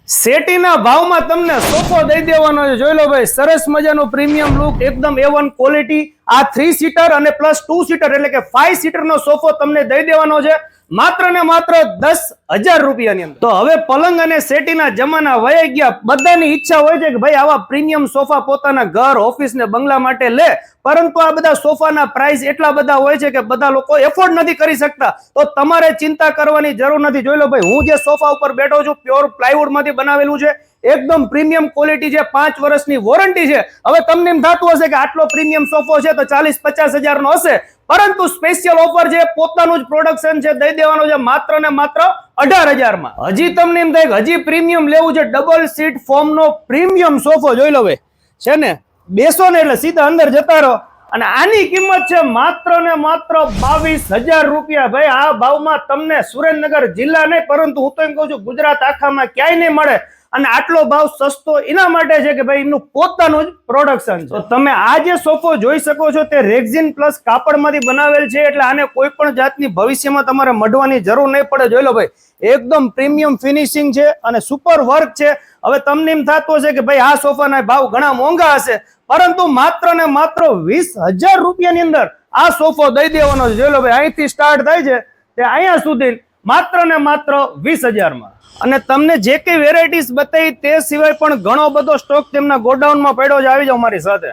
સેટીના ભાવમાં તમને સોફો દઈ દેવાનો છે. જોઈ લો ભાઈ, સરસ મજાનો પ્રીમિયમ લુક, એકદમ A1 ક્વોલિટી. આ 3 સીટર અને પ્લસ 2 સીટર એટલે કે 5 સીટર નો સોફો તમને દઈ દેવાનો છે માત્ર ને માત્ર 10,000 રૂપિયાની અંદર. તો હવે પલંગ અને સેટીના જમાના વયા ગયા. બધાની ઈચ્છા હોય છે કે ભાઈ આવા પ્રીમિયમ સોફા પોતાના ઘર, ઓફિસ ને બંગલા માટે લે, પરંતુ આ બધા સોફાના પ્રાઇસ એટલા બધા હોય છે કે બધા લોકો એફોર્ડ નથી કરી શકતા. તો તમારે ચિંતા કરવાની જરૂર નથી. જોઈ લો ભાઈ, હું જે સોફા ઉપર બેઠો છું પ્યોર પ્લાયવુડ માંથી બનાવેલું છે, એકદમ પ્રીમિયમ ક્વોલિટી છે, 5 વર્ષની વોરંટી છે. હવે તમને એમ થતું હશે કે આટલો પ્રીમિયમ સોફો છે તો 40-50 હજાર નો હશે, પરંતુ સ્પેશિયલ ઓફર છે, પોતાનું જ પ્રોડક્શન છે, દઈ દેવાનું છે માત્ર ને માત્ર 18,000 માં. હજી તમને એમ થાય કે હજી પ્રીમિયમ લેવું છે, ડબલ સીટ ફોર્મ નો પ્રીમિયમ સોફો જોઈ લો ભાઈ, છે ને, બેસો ને એટલે સીધા અંદર જતા રહો. અને આની કિંમત છે માત્ર ને માત્ર 22,000 રૂપિયા. ભાઈ આ ભાવમાં તમને સુરેન્દ્રનગર જિલ્લા નહીં, પરંતુ હું તો એમ કહું છું ગુજરાત આખામાં ક્યાંય નહીં મળે. અને આટલો ભાવ સસ્તો એના માટે છે કે ભાઈ એમનું પોતાનું જ પ્રોડક્શન છે. તો તમે આ જે સોફો જોઈ શકો છો તે રેક્ઝિન પ્લસ કાપડમાંથી બનાવેલ છે, એટલે આને કોઈ પણ જાતની ભવિષ્યમાં તમારે મઢવાની જરૂર નહીં પડે. જોઈ લો ભાઈ, એકદમ પ્રીમિયમ ફિનિશિંગ છે અને સુપર વર્ક છે. હવે તમને એમ થતું હશે કે ભાઈ આ સોફાના ભાવ ઘણા મોંઘા હશે, પરંતુ માત્ર ને માત્ર 20,000 રૂપિયાની અંદર આ સોફો દઈ દેવાનો છે. જોઈ લો ભાઈ, અહીંથી સ્ટાર્ટ થાય છે તે અહીંયા સુધી માત્ર ને માત્ર 20,000 માં. અને તમને જે કઈ વેરાયટીઝ બતાવી તે સિવાય પણ ઘણો બધો સ્ટોક તેમના ગોડાઉનમાં પડ્યો છે. આવી જાવ મારી સાથે.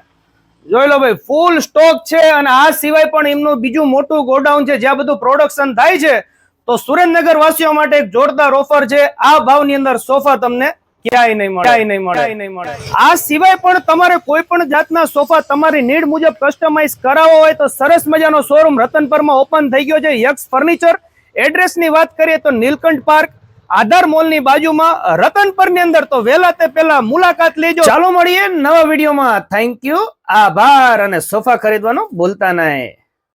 જોઈ લો ભાઈ, ફૂલ સ્ટોક છે. અને આ સિવાય પણ એમનું બીજું મોટું ગોડાઉન છે જ્યાં બધું પ્રોડક્શન થાય છે. તો સુરેન્દ્રનગર વાસીઓ માટે એક જોરદાર ઓફર છે. આ ભાવની અંદર સોફા તમને ક્યાંય નહીં મળે. આ સિવાય પણ તમારે કોઈ પણ જાતના સોફા તમારી નીડ મુજબ કસ્ટમાઇઝ કરાવવો હોય તો સરસ મજાનો શોરૂમ રતનપરમાં ઓપન થઈ ગયો છે, યક્ષ ફર્નિચર. એડ્રેસની વાત કરીએ તો નીલકંઠ પાર્ક, આધાર મોલ ની બાજુમાં, રતનપર ની અંદર. તો વહેલા તે પહેલા મુલાકાત લેજો. ચાલો મળીએ નવા વિડીયોમાં. થેન્ક યુ, આભાર. અને સોફા ખરીદવાનું ભૂલતા નહીં.